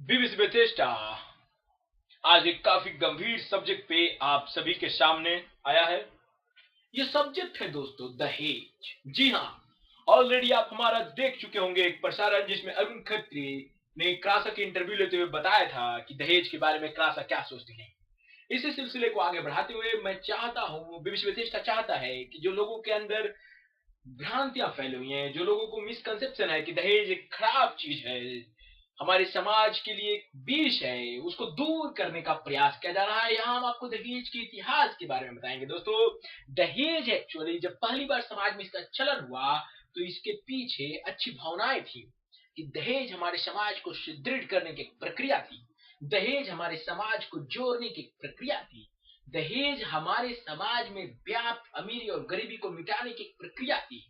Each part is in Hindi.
बीविस बेथेस्टा आज एक काफी गंभीर सब्जेक्ट पे आप सभी के सामने आया है। ये सब्जेक्ट है दोस्तों दहेज। जी हाँ, ऑलरेडी आप हमारा देख चुके होंगे एक प्रसारण जिसमें अरुण खत्री ने क्रासा के इंटरव्यू लेते हुए बताया था कि दहेज के बारे में क्रासा क्या सोचती है। इसी सिलसिले को आगे बढ़ाते हुए मैं चाहता हूँ, बीविस बेथेस्टा चाहता है कि जो लोगों के अंदर भ्रांतियां फैली हुई हैं, जो लोगों को मिसकंसेप्शन है कि दहेज एक खराब चीज है, हमारे समाज के लिए एक विष है, उसको दूर करने का प्रयास किया जा रहा है। यहाँ हम आपको दहेज के इतिहास के बारे में बताएंगे। दोस्तों, दहेज एक्चुअली जब पहली बार समाज में इसका चलन हुआ तो इसके पीछे अच्छी भावनाएं थी कि दहेज हमारे समाज को सुदृढ़ करने की एक प्रक्रिया थी, दहेज हमारे समाज को जोड़ने की एक प्रक्रिया थी, दहेज हमारे समाज में व्याप्त अमीरी और गरीबी को मिटाने की एक प्रक्रिया थी,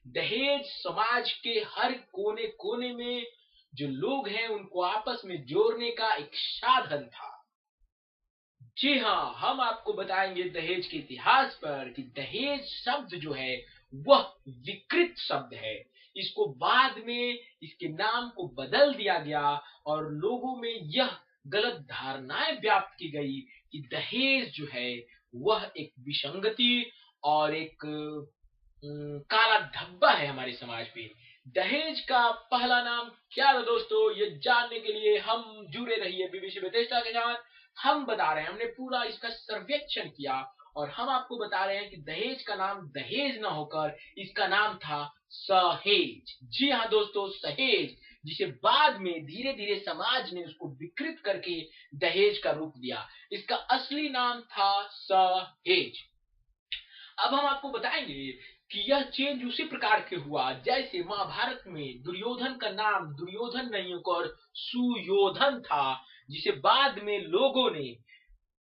दहेज समाज के हर कोने कोने में जो लोग हैं उनको आपस में जोड़ने का एक साधन था। जी हाँ, हम आपको बताएंगे दहेज के इतिहास पर कि दहेज शब्द जो है वह विकृत शब्द है। इसको बाद में इसके नाम को बदल दिया गया और लोगों में यह गलत धारणाएं व्याप्त की गई कि दहेज जो है वह एक विसंगति और एक काला धब्बा है हमारे समाज पे। दहेज का पहला नाम क्या था दोस्तों, ये जानने के लिए हम जुड़े रहिए बीबीसी बेथेस्टा के साथ। हम बता रहे हैं, हमने पूरा इसका सर्वेक्षण किया और हम आपको बता रहे हैं कि दहेज का नाम दहेज ना होकर इसका नाम था सहेज। जी हाँ दोस्तों, सहेज, जिसे बाद में धीरे धीरे समाज ने उसको विकृत करके दहेज का रूप दिया। इसका असली नाम था सहेज। अब हम आपको बताएंगे कि यह चेंज उसी प्रकार के हुआ जैसे महाभारत में दुर्योधन का नाम दुर्योधन नहीं होकर सुयोधन था, जिसे बाद में लोगों ने,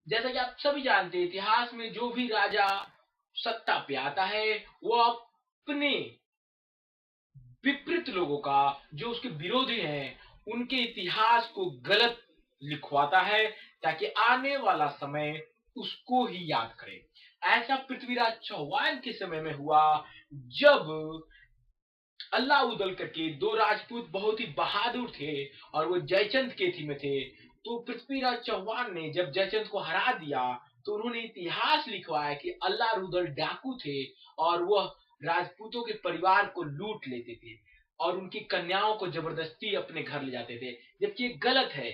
जैसा कि आप सभी जानते हैं इतिहास में जो भी राजा सत्ता पे आता है वो अपने विपरीत लोगों का, जो उसके विरोधी हैं, उनके इतिहास को गलत लिखवाता है ताकि आने वाला समय उसको ही याद करे। ऐसा पृथ्वीराज चौहान के समय में हुआ जब अल्लाउदल करके दो राजपूत बहुत ही बहादुर थे और वो जयचंद के थी में थे। तो पृथ्वीराज चौहान ने जब जयचंद को हरा दिया तो उन्होंने इतिहास लिखवाया कि अल्लाउदल डाकू थे और वह राजपूतों के परिवार को लूट लेते थे और उनकी कन्याओं को जबरदस्ती अपने घर ले जाते थे, जबकि ये गलत है।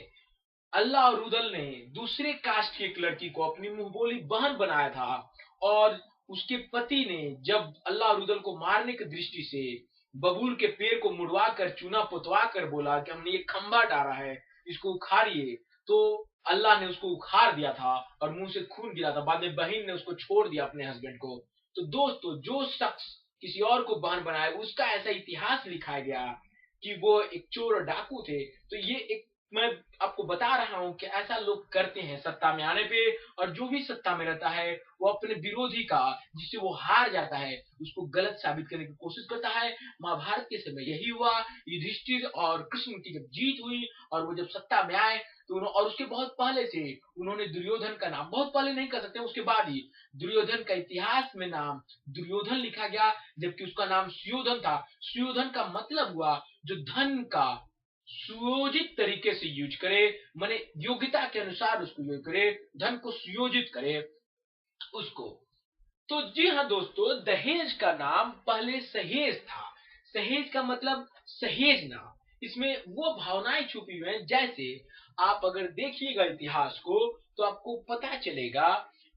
अल्लाह और रुदल ने दूसरे कास्ट की एक लड़की को अपनी मुंहबोली बहन बनाया था और उसके पति ने जब अल्लाह और रुदल को मारने की दृष्टि से बबूल के पेड़ को मुड़वा कर चूना पुतवा कर बोला कि हमने ये खंबा डाला है, इसको उखाड़िए, तो अल्लाह ने उसको उखाड़ दिया था और मुंह से खून गिरा था। बाद में बहन ने उसको छोड़ दिया अपने हस्बैंड को। तो दोस्तों, जो शख्स किसी और को बहन बनाए उसका ऐसा इतिहास लिखा गया कि वो एक चोर और डाकू थे। तो ये एक, मैं आपको बता रहा हूं कि ऐसा लोग करते हैं सत्ता में आने पे, और जो भी सत्ता में रहता है वो अपने विरोधी का, जिससे वो हार जाता है, उसको गलत साबित करने की कोशिश करता है। महाभारत के समय यही हुआ। युधिष्ठिर और कृष्ण की जब जीत हुई और वो जब सत्ता में आए तो और उसके बहुत पहले से उन्होंने दुर्योधन का नाम, बहुत पहले नहीं कर सकते, उसके बाद ही दुर्योधन का इतिहास में नाम दुर्योधन लिखा गया, जबकि उसका नाम सुयोधन था। सुयोधन का मतलब हुआ जो धन का सुयोजित तरीके से यूज करे, माने योग्यता के अनुसार उसको यूज करे, धन को सुयोजित करे उसको। तो जी हाँ दोस्तों, दहेज का नाम पहले सहेज था। सहेज का मतलब सहेजना। इसमें वो भावनाएं छुपी हुई हैं, जैसे आप अगर देखिएगा इतिहास को तो आपको पता चलेगा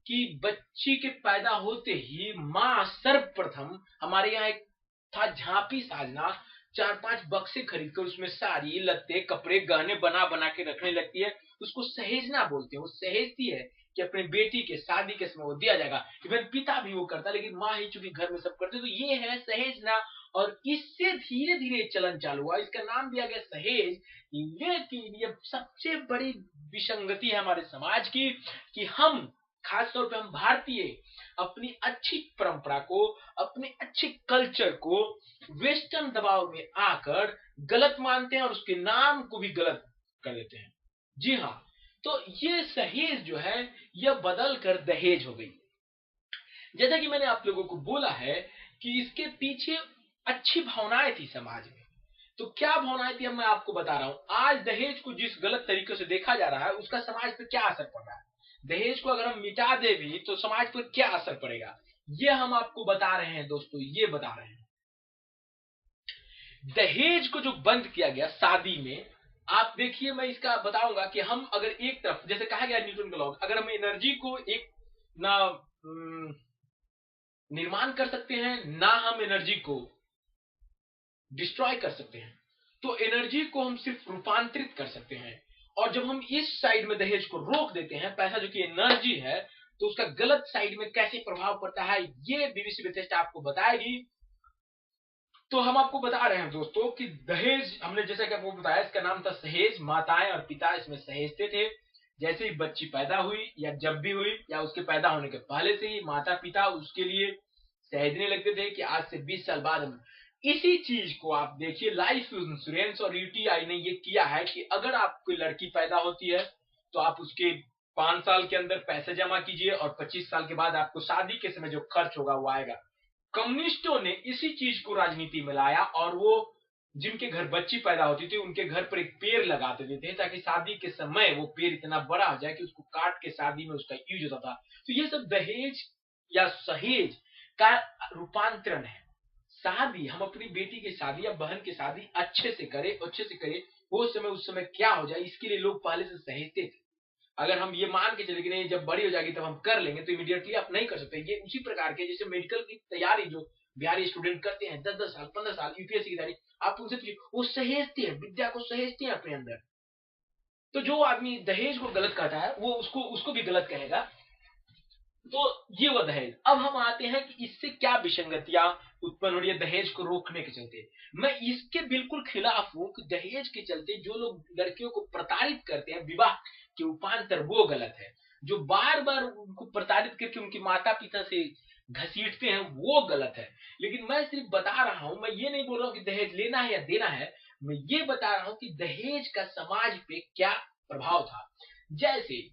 कि बच्ची के पैदा होते ही माँ सर्वप्रथम, हमारे यहाँ एक था झांपी साजना, 4-5 बक्से खरीद कर उसमें साड़ी लत्ते कपड़े गहने बना बना के रखने लगती है। उसको सहेजना बोलते हैं। वो सहेजती है कि अपने बेटी के शादी के समय वो दिया जाएगा। इवन पिता भी वो करता, लेकिन माँ ही चूंकि घर में सब करते, तो ये है सहेजना। और इससे धीरे धीरे चलन चालू हुआ, इसका नाम दिया गया सहेज। लेकिन ये सबसे बड़ी विसंगति है हमारे समाज की कि हम, खास तौर पे हम भारतीय, अपनी अच्छी परंपरा को, अपने अच्छे कल्चर को वेस्टर्न दबाव में आकर गलत मानते हैं और उसके नाम को भी गलत कर देते हैं। जी हाँ, तो ये सहेज जो है यह बदल कर दहेज हो गई। जैसा कि मैंने आप लोगों को बोला है कि इसके पीछे अच्छी भावनाएं थी समाज में। तो क्या भावनाएं थी, अब मैं आपको बता रहा हूं। आज दहेज को जिस गलत तरीके से देखा जा रहा है, उसका समाज पर क्या असर पड़ रहा है। दहेज को अगर हम मिटा दे भी तो समाज पर क्या असर पड़ेगा, ये हम आपको बता रहे हैं दोस्तों, ये बता रहे हैं। दहेज को जो बंद किया गया शादी में, आप देखिए, मैं इसका बताऊंगा कि हम अगर एक तरफ, जैसे कहा गया न्यूटन का लॉ, अगर हम एनर्जी को एक ना निर्माण कर सकते हैं, ना हम एनर्जी को डिस्ट्रॉय कर सकते हैं, तो एनर्जी को हम सिर्फ रूपांतरित कर सकते हैं। और जब हम इस साइड में दहेज को रोक देते हैं, पैसा जो कि एनर्जी है, तो उसका गलत साइड में कैसे प्रभाव पड़ता है, ये बीबीसी बेथेस्डा आपको बताएगी। तो हम आपको बता रहे हैं दोस्तों कि दहेज, हमने जैसा कि आपको बताया, इसका नाम था सहेज। माताएं और पिता इसमें सहेजते थे। जैसे ही बच्ची पैदा हुई या जब भी हुई या उसके पैदा होने के पहले से ही माता पिता उसके लिए सहेजने लगते थे कि आज से 20 साल बाद हम। इसी चीज को आप देखिए, लाइफ इंश्योरेंस और यूटीआई ने ये किया है कि अगर आपकी लड़की पैदा होती है तो आप उसके 5 साल के अंदर पैसे जमा कीजिए और 25 साल के बाद आपको शादी के समय जो खर्च होगा वो आएगा। कम्युनिस्टों ने इसी चीज को राजनीति में लाया और वो जिनके घर बच्ची पैदा होती थी उनके घर पर एक पेड़ लगाते थे ताकि शादी के समय वो पेड़ इतना बड़ा हो जाए कि उसको काट के शादी में उसका यूज होता था। तो ये सब दहेज या सहेज का रूपांतरण है। शादी, हम अपनी बेटी की शादी या बहन की शादी अच्छे से करें, वो समय उस समय क्या हो जाए, इसके लिए लोग पहले से सहेजते थे। अगर हम ये मान के चले कि नहीं जब बड़ी हो जाएगी तब हम कर लेंगे, तो इमीडिएटली आप नहीं कर सकते। ये उसी प्रकार के जैसे मेडिकल की तैयारी जो बिहारी स्टूडेंट करते हैं 10-10 साल 15 साल यूपीएससी की तैयारी, आप उनसे पूछिए, वो सहेजते हैं, विद्या को सहेजते हैं अपने अंदर। तो जो आदमी दहेज को गलत कहता है वो उसको भी गलत कहेगा। तो ये वो दहेज। अब हम आते हैं कि इससे क्या विसंगतियां उत्पन्न हो रही है दहेज को रोकने के चलते। मैं इसके बिल्कुल खिलाफ हूं कि दहेज के चलते जो लोग लड़कियों को प्रताड़ित करते हैं विवाह के उपांतर, वो गलत है। जो बार बार उनको प्रताड़ित करके उनके माता पिता से घसीटते हैं वो गलत है। लेकिन मैं सिर्फ बता रहा हूं, मैं ये नहीं बोल रहा हूं कि दहेज लेना है या देना है, मैं ये बता रहा हूं कि दहेज का समाज पे क्या प्रभाव था। जैसे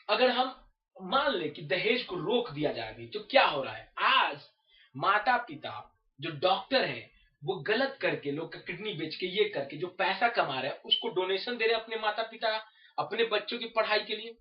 अगर हम मान ले कि दहेज को रोक दिया जाए तो क्या हो रहा है। आज माता पिता जो डॉक्टर हैं वो गलत करके, लोग का किडनी बेच के, ये करके जो पैसा कमा रहे हैं उसको डोनेशन दे रहे हैं अपने माता पिता अपने बच्चों की पढ़ाई के लिए।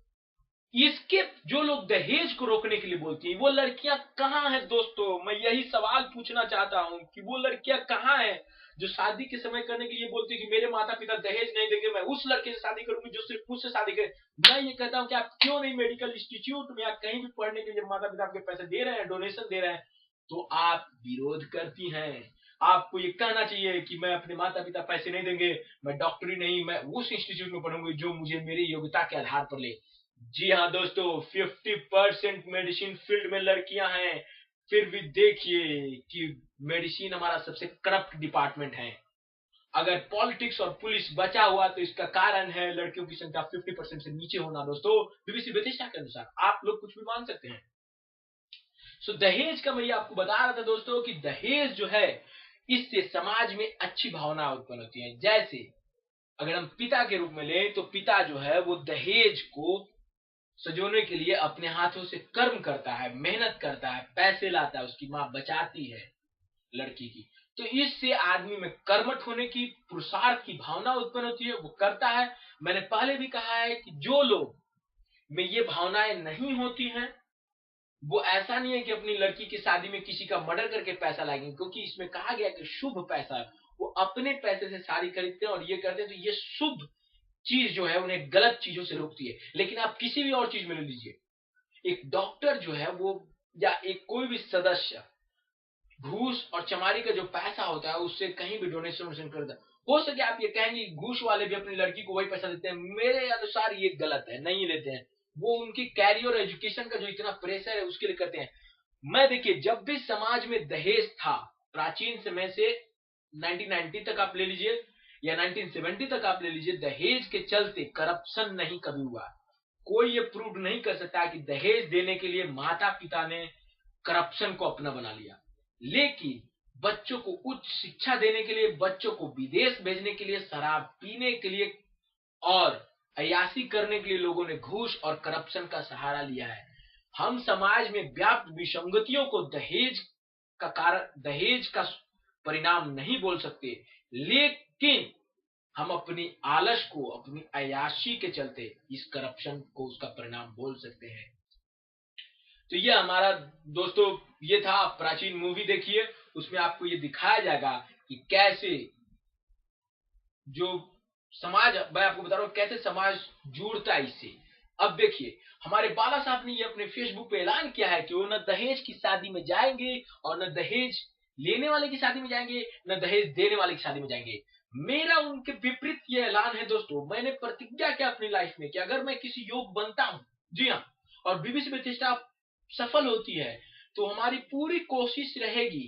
इसके जो लोग दहेज को रोकने के लिए बोलती हैं, वो लड़कियां कहां हैं दोस्तों। मैं यही सवाल पूछना चाहता हूं कि वो लड़कियां कहां हैं जो शादी के समय करने के लिए बोलती है कि मेरे माता पिता दहेज नहीं देंगे, मैं उस लड़के से शादी करूंगी जो सिर्फ मुझसे शादी करे। मैं ये कहता हूं कि आप क्यों नहीं मेडिकल इंस्टीट्यूट में या कहीं भी पढ़ने के लिए माता पिता आपके पैसे दे रहे हैं, डोनेशन दे रहे हैं, तो आप विरोध करती हैं। आपको ये कहना चाहिए कि मैं अपने माता पिता पैसे नहीं देंगे, मैं डॉक्टरी नहीं, मैं उस इंस्टीट्यूट में पढ़ूंगी जो मुझे मेरी योग्यता के आधार पर ले। जी हाँ दोस्तों, 50% मेडिसिन फील्ड में लड़कियां हैं, फिर भी देखिए कि मेडिसिन हमारा सबसे करप्ट डिपार्टमेंट है। अगर पॉलिटिक्स और पुलिस बचा हुआ तो इसका कारण है लड़कियों की संख्या 50% से नीचे होना। दोस्तों बीबीसी बेतिस्टा के अनुसार, आप लोग कुछ भी मान सकते हैं। सो दहेज का मैं ये आपको बता रहा था दोस्तों कि दहेज जो है इससे समाज में अच्छी भावना उत्पन्न होती है। जैसे अगर हम पिता के रूप में ले तो पिता जो है वो दहेज को सजोने के लिए अपने हाथों से कर्म करता है, मेहनत करता है, पैसे लाता है, उसकी माँ बचाती है लड़की की। तो इससे आदमी में कर्मठ होने की, पुरुषार्थ की भावना उत्पन्न होती है, वो करता है। मैंने पहले भी कहा है कि जो लोग में ये भावनाएं नहीं होती हैं, वो ऐसा नहीं है कि अपनी लड़की की शादी में किसी का मर्डर करके पैसा लाएंगे, क्योंकि इसमें कहा गया कि शुभ पैसा है, वो अपने पैसे से साड़ी खरीदते हैं और ये करते हैं। तो ये शुभ चीज जो है उन्हें गलत चीजों से रोकती है। लेकिन आप किसी भी और चीज में ले लीजिए, एक डॉक्टर जो है वो या एक कोई भी सदस्य घूस और चमारी का जो पैसा होता है उससे कहीं भी डोनेशन करता है। हो सके आप ये कहेंगे घूस वाले भी अपनी लड़की को वही पैसा देते हैं, मेरे अनुसार ये गलत है, नहीं लेते हैं। वो उनकी कैरियर और एजुकेशन का जो इतना प्रेशर है उसके लिए करते हैं। मैं देखिए, जब भी समाज में दहेज था, प्राचीन समय से 1990 तक आप ले लीजिए या 1970 तक आप ले लीजिए, दहेज के चलते करप्शन नहीं कभी हुआ। कोई ये प्रूव नहीं कर सकता कि दहेज देने के लिए माता पिता ने करप्शन को अपना बना लिया। लेकिन बच्चों को उच्च शिक्षा देने के लिए, बच्चों को विदेश भेजने के लिए, शराब पीने के लिए और अय्याशी करने के लिए लोगों ने घूस और करप्शन का सहारा लिया है। हम समाज में व्याप्त विसंगतियों को दहेज का परिणाम नहीं बोल सकते, लेकिन हम अपनी आलस को, अपनी अय्याशी के चलते इस करप्शन को उसका परिणाम बोल सकते हैं। तो ये हमारा दोस्तों, ये था प्राचीन मूवी। देखिए, उसमें आपको ये दिखाया जाएगा कि कैसे जो समाज, मैं आपको बता रहा हूं कैसे समाज जुड़ता है इससे। अब देखिए, हमारे बाला साहब ने ये अपने फेसबुक पे ऐलान किया है कि वो न दहेज की शादी में जाएंगे और न दहेज लेने वाले की शादी में जाएंगे, न दहेज देने वाले की शादी में जाएंगे। मेरा उनके विपरीत ये ऐलान है दोस्तों। मैंने प्रतिज्ञा किया अपनी लाइफ में कि अगर मैं किसी योग बनता हूं, जी हाँ, और बीबीसी प्रतिष्ठा सफल होती है, तो हमारी पूरी कोशिश रहेगी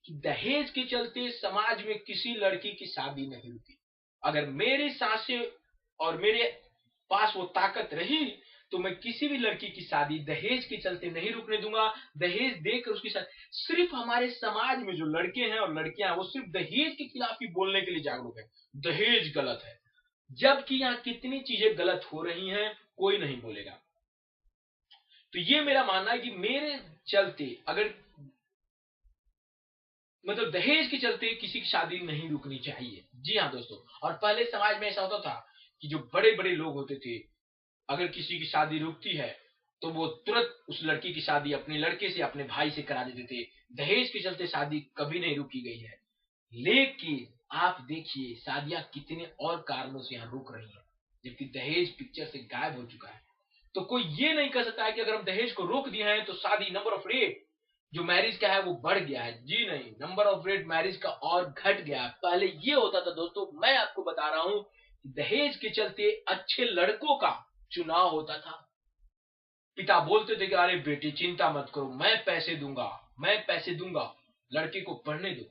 कि दहेज के चलते समाज में किसी लड़की की शादी नहीं रुकी। अगर मेरी सांसें और मेरे पास वो ताकत रही, तो मैं किसी भी लड़की की शादी दहेज के चलते नहीं रुकने दूंगा। दहेज देकर उसकी शादी, सिर्फ हमारे समाज में जो लड़के हैं और लड़कियां हैं, वो सिर्फ दहेज के खिलाफ ही बोलने के लिए जागरूक है, दहेज गलत है। जबकि यहाँ कितनी चीजें गलत हो रही हैं, कोई नहीं बोलेगा। तो ये मेरा मानना है कि मेरे चलते अगर मतलब दहेज के चलते किसी की शादी नहीं रुकनी चाहिए। जी हाँ दोस्तों। और पहले समाज में ऐसा होता था कि जो बड़े बड़े लोग होते थे, अगर किसी की शादी रुकती है तो वो तुरंत उस लड़की की शादी अपने लड़के से, अपने भाई से करा देते थे। दहेज के चलते शादी कभी नहीं रुकी गई है। लेकिन आप देखिए, शादियां कितने और कारणों से यहाँ रुक रही है, जबकि दहेज पिक्चर से गायब हो चुका है। तो कोई ये नहीं कर सकता है कि अगर हम दहेज को रोक दिए हैं तो शादी, नंबर ऑफ रेट जो मैरिज का है वो बढ़ गया है। जी नहीं, नंबर ऑफ रेट मैरिज का और घट गया है। पहले ये होता था दोस्तों, मैं आपको बता रहा हूं, दहेज के चलते अच्छे लड़कों का चुनाव होता था। पिता बोलते थे कि अरे बेटी चिंता मत करो, मैं पैसे दूंगा, मैं पैसे दूंगा, लड़के को पढ़ने दो,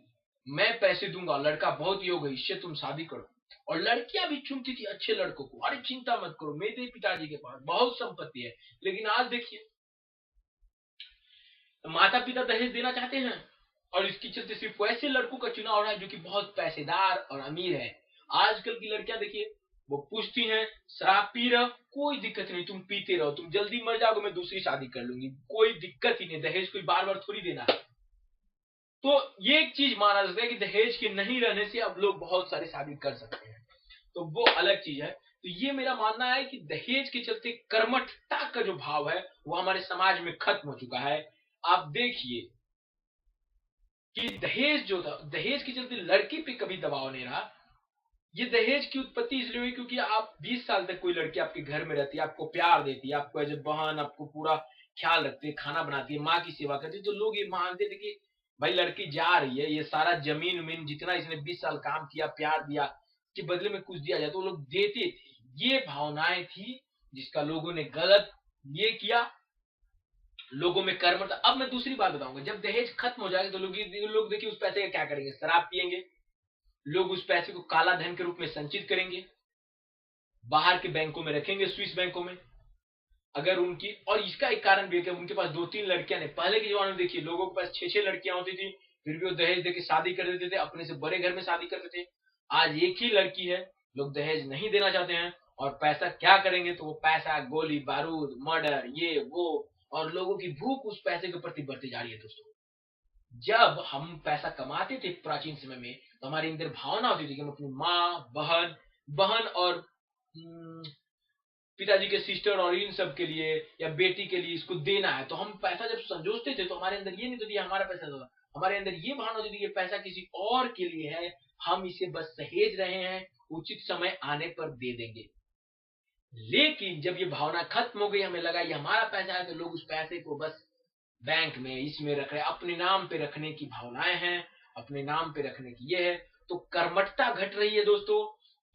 मैं पैसे दूंगा, लड़का बहुत योग्य है, इससे तुम शादी करो। और लड़कियां भी चुनती थी अच्छे लड़कों को, अरे चिंता मत करो, मेरे पिताजी के पास बहुत संपत्ति है। लेकिन आज देखिए, माता पिता दहेज देना चाहते हैं और इसके चलते सिर्फ वैसे लड़कों का चुनाव हो रहा है जो कि बहुत पैसेदार और अमीर है। आजकल की लड़कियां देखिए, वो पूछती हैं शराब पी रहे हो, कोई दिक्कत नहीं, तुम पीते रहो, तुम जल्दी मर जाओगे, मैं दूसरी शादी कर लूंगी, कोई दिक्कत ही नहीं, दहेज कोई बार बार थोड़ी देना है। तो ये एक चीज माना जाता है कि दहेज के नहीं रहने से अब लोग बहुत सारी शादी कर सकते हैं, तो वो अलग चीज है। तो ये मेरा मानना है कि दहेज के चलते कर्मठता का जो भाव है वो हमारे समाज में खत्म हो चुका है। आप देखिए कि दहेज जो था, दहेज के चलते लड़की पे कभी दबाव नहीं रहा। ये दहेज की उत्पत्ति इसलिए हुई क्योंकि आप 20 साल तक कोई लड़की आपके घर में रहती है, आपको प्यार देती है, आपको एज ए बहन, आपको पूरा ख्याल रखती है, खाना बनाती है, माँ की सेवा करती है, तो लोग ये मानते थे कि भाई लड़की जा रही है, ये सारा जमीन उमीन जितना इसने 20 साल काम किया, प्यार दिया, के बदले में कुछ दिया जाए, तो लोग देते थे। ये भावनाएं थी जिसका लोगों ने गलत ये किया, लोगों में कर्म था। अब मैं दूसरी बात बताऊंगा, जब दहेज खत्म हो जाएगा तो लोग देखिए उस पैसे का क्या करेंगे, शराब पियेंगे, लोग उस पैसे को काला धन के रूप में संचित करेंगे, बाहर के बैंकों में रखेंगे, स्विस बैंकों में। अगर उनकी, और इसका एक कारण भी है कि उनके पास 2-3 लड़कियां नहीं, पहले के जमाने में देखिए लोगों के पास 6-6 लड़कियां होती थी, फिर भी वो दहेज देके शादी कर देते थे, अपने से बड़े घर में शादी करते थे। आज एक ही लड़की है, लोग दहेज नहीं देना चाहते हैं, और पैसा क्या करेंगे, तो वो पैसा गोली बारूद, मर्डर, ये वो, और लोगों की भूख उस पैसे के प्रति बढ़ती जा रही है दोस्तों। जब हम पैसा कमाते थे प्राचीन समय में, तो हमारे अंदर भावना होती थी कि हम अपनी माँ, बहन बहन और पिताजी के सिस्टर और इन सब के लिए या बेटी के लिए इसको देना है। तो हम पैसा जब संजोते थे तो हमारे अंदर ये नहीं था कि हमारा पैसा था, हमारे अंदर ये भावना होती थी कि पैसा किसी और के लिए है, हम इसे बस सहेज रहे हैं, उचित समय आने पर दे देंगे। लेकिन जब ये भावना खत्म हो गई, हमें लगा ये हमारा पैसा है, तो लोग उस पैसे को बस बैंक में इसमें रख रहे हैं, अपने नाम पे रखने की भावनाएं हैं, अपने नाम पे रखने की ये है। तो कर्मठता घट रही है दोस्तों,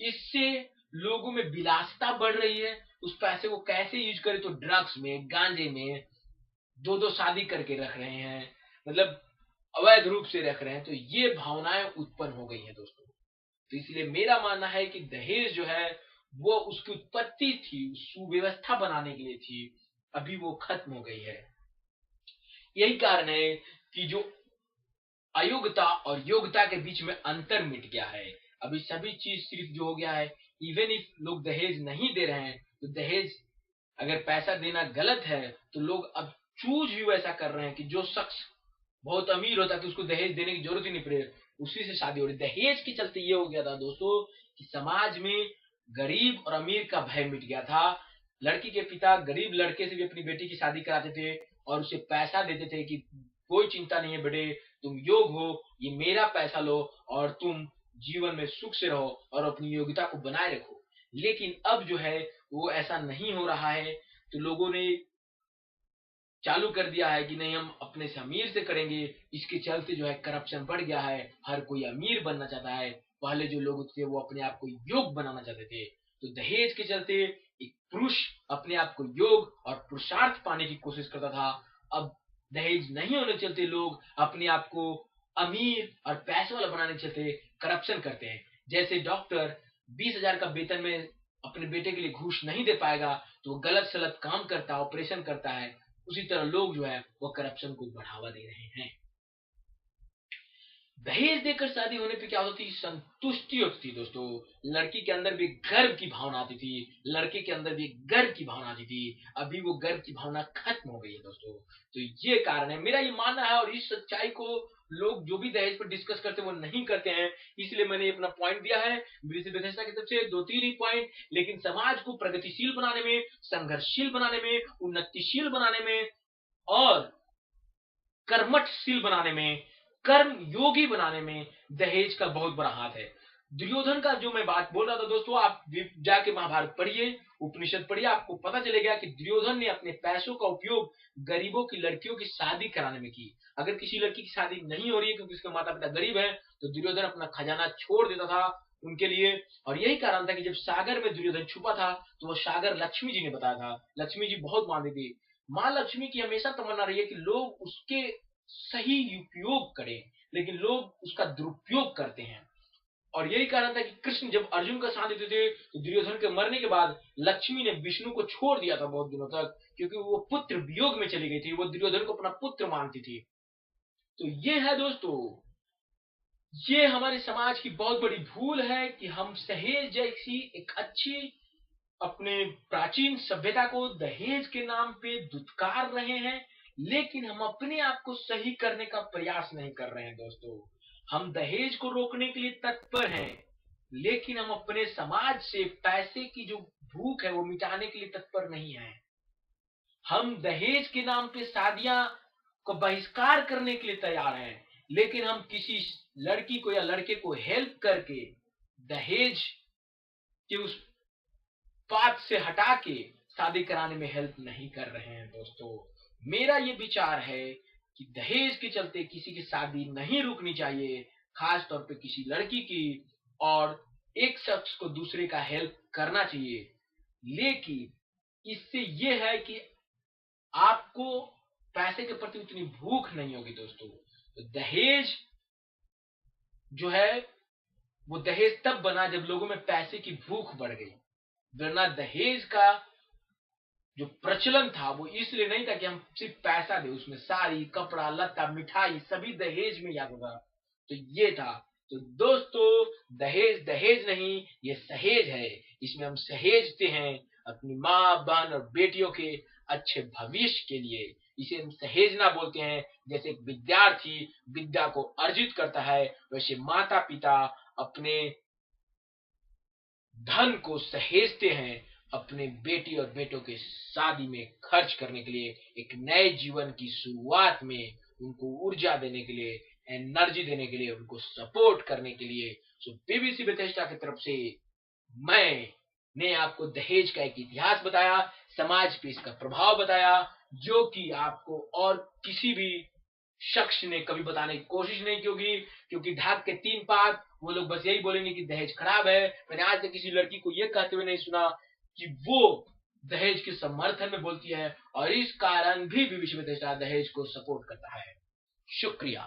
इससे लोगों में विलासिता बढ़ रही है। उस पैसे को कैसे यूज करें, तो ड्रग्स में, गांजे में, 2-2 शादी करके रख रहे हैं, मतलब अवैध रूप से रख रहे हैं। तो ये भावनाएं उत्पन्न हो गई हैं दोस्तों। तो इसलिए मेरा मानना है कि दहेज जो है वो उसकी उत्पत्ति थी, सुव्यवस्था बनाने के लिए थी, अभी वो खत्म हो गई है। यही कारण है कि जो अयोग्यता और योग्यता के बीच में अंतर मिट गया है। अभी सभी चीज सिर्फ जो हो गया है, इवन इफ लोग दहेज नहीं दे रहे हैं, तो दहेज अगर पैसा देना गलत है, तो लोग अब चूज भी वैसा कर रहे हैं कि जो शख्स बहुत अमीर होता है कि उसको दहेज देने की जरूरत ही नहीं पड़े, उसी से शादी हो रही। दहेज के चलते ये हो गया था दोस्तों कि समाज में गरीब और अमीर का भय मिट गया था। लड़की के पिता गरीब लड़के से भी अपनी बेटी की शादी कराते थे और उसे पैसा देते थे कि कोई चिंता नहीं है बेटे, तुम योग्य हो, ये मेरा पैसा लो और तुम जीवन में सुख से रहो और अपनी योग्यता को बनाए रखो। लेकिन अब जो है वो ऐसा नहीं हो रहा है। तो लोगों ने चालू कर दिया है कि नहीं, हम अपने से अमीर से करेंगे। इसके चलते जो है करप्शन बढ़ गया है, हर कोई अमीर बनना चाहता है। पहले जो लोग थे वो अपने आप को योग्य बनाना चाहते थे। तो दहेज के चलते एक पुरुष अपने आप को योग्य और पुरुषार्थ पाने की कोशिश करता था। अब दहेज नहीं होने के चलते लोग अपने आप को अमीर और पैसे वाला बनाने के चलते करप्शन करते हैं। जैसे डॉक्टर 20,000 का वेतन में अपने बेटे के लिए घूस नहीं दे पाएगा तो वो गलत सलत काम करता है, ऑपरेशन करता है। उसी तरह लोग जो है वो करप्शन को बढ़ावा दे रहे हैं। दहेज देकर शादी होने पे क्या होती थी, संतुष्टि होती थी दोस्तों। लड़की के अंदर भी गर्व की भावना आती थी, लड़के के अंदर भी गर्व की भावना आती थी। अभी वो गर्व की भावना खत्म हो गई है दोस्तों। तो ये कारण है, मेरा ये मानना है। और इस सच्चाई को लोग जो भी दहेज पर डिस्कस करते हैं वो नहीं करते हैं, इसलिए मैंने अपना पॉइंट दिया है। विदेशी व्यवस्था की तरफ से 2-3 ही पॉइंट, लेकिन समाज को प्रगतिशील बनाने में, संघर्षशील बनाने में, उन्नतिशील बनाने में और कर्मठशील बनाने में, कर्म योगी बनाने में दहेज का बहुत बड़ा हाथ है। दुर्योधन का जो मैं बात बोल रहा था दोस्तों, आप जाके महाभारत पढ़िए, उपनिषद पढ़िए, आपको पता चलेगा कि दुर्योधन ने अपने पैसों का उपयोग गरीबों की लड़कियों की शादी कराने में की। अगर किसी लड़की की शादी नहीं हो रही है क्योंकि उसके माता पिता गरीब है, तो दुर्योधन अपना खजाना छोड़ देता था उनके लिए। और यही कारण था कि जब सागर में दुर्योधन छुपा था तो वो सागर लक्ष्मी जी ने बताया था। लक्ष्मी जी बहुत मानती थी। माँ लक्ष्मी की हमेशा तमन्ना रही है कि लोग उसके सही उपयोग करें, लेकिन लोग उसका दुरुपयोग करते हैं। और यही कारण था कि कृष्ण जब अर्जुन का साथ देते थे तो दुर्योधन के मरने के बाद लक्ष्मी ने विष्णु को छोड़ दिया था बहुत दिनों तक, क्योंकि वो पुत्र वियोग में चली गई थी। वो दुर्योधन को अपना पुत्र मानती थी। तो ये है दोस्तों, ये हमारे समाज की बहुत बड़ी भूल है कि हम दहेज जैसी एक अच्छी अपने प्राचीन सभ्यता को दहेज के नाम पे दुत्कार रहे हैं, लेकिन हम अपने आप को सही करने का प्रयास नहीं कर रहे हैं दोस्तों। हम दहेज को रोकने के लिए तत्पर हैं, लेकिन हम अपने समाज से पैसे की जो भूख है वो मिटाने के लिए तत्पर नहीं है। हम दहेज के नाम पे शादियां को बहिष्कार करने के लिए तैयार हैं, लेकिन हम किसी लड़की को या लड़के को हेल्प करके दहेज के उस पाथ से हटा के शादी कराने में हेल्प नहीं कर रहे हैं दोस्तों। मेरा ये विचार है कि दहेज के चलते किसी की शादी नहीं रुकनी चाहिए, खास तौर पे किसी लड़की की। और एक शख्स को दूसरे का हेल्प करना चाहिए, लेकिन इससे ये है कि आपको पैसे के प्रति उतनी भूख नहीं होगी दोस्तों। तो दहेज जो है वो दहेज तब बना जब लोगों में पैसे की भूख बढ़ गई, वरना दहेज का जो प्रचलन था वो इसलिए नहीं था कि हम सिर्फ पैसा दे, उसमें साड़ी, कपड़ा, लत्ता, मिठाई सभी दहेज में आता था। तो ये था। तो दोस्तों, दहेज दहेज नहीं, ये सहेज है। इसमें हम सहेजते हैं अपनी माँ, बहन और बेटियों के अच्छे भविष्य के लिए। इसे हम सहेजना बोलते हैं। जैसे एक विद्यार्थी विद्या को अर्जित करता है, वैसे माता पिता अपने धन को सहेजते हैं अपने बेटी और बेटों के शादी में खर्च करने के लिए, एक नए जीवन की शुरुआत में उनको ऊर्जा देने के लिए, एनर्जी देने के लिए, उनको सपोर्ट करने के लिए। सो बीबीसी बेथेस्डा की तरफ से मैंने आपको दहेज का एक इतिहास बताया, समाज पे इसका प्रभाव बताया, जो कि आपको और किसी भी शख्स ने कभी बताने की कोशिश नहीं की होगी। क्योंकि ढाक के 3 पात वो लोग बस यही बोलेंगे कि दहेज खराब है। मैंने आज तक किसी लड़की को ये कहते हुए नहीं सुना कि वो दहेज के समर्थन में बोलती है, और इस कारण भी बीबीसी बेथेस्डा दहेज को सपोर्ट करता है। शुक्रिया।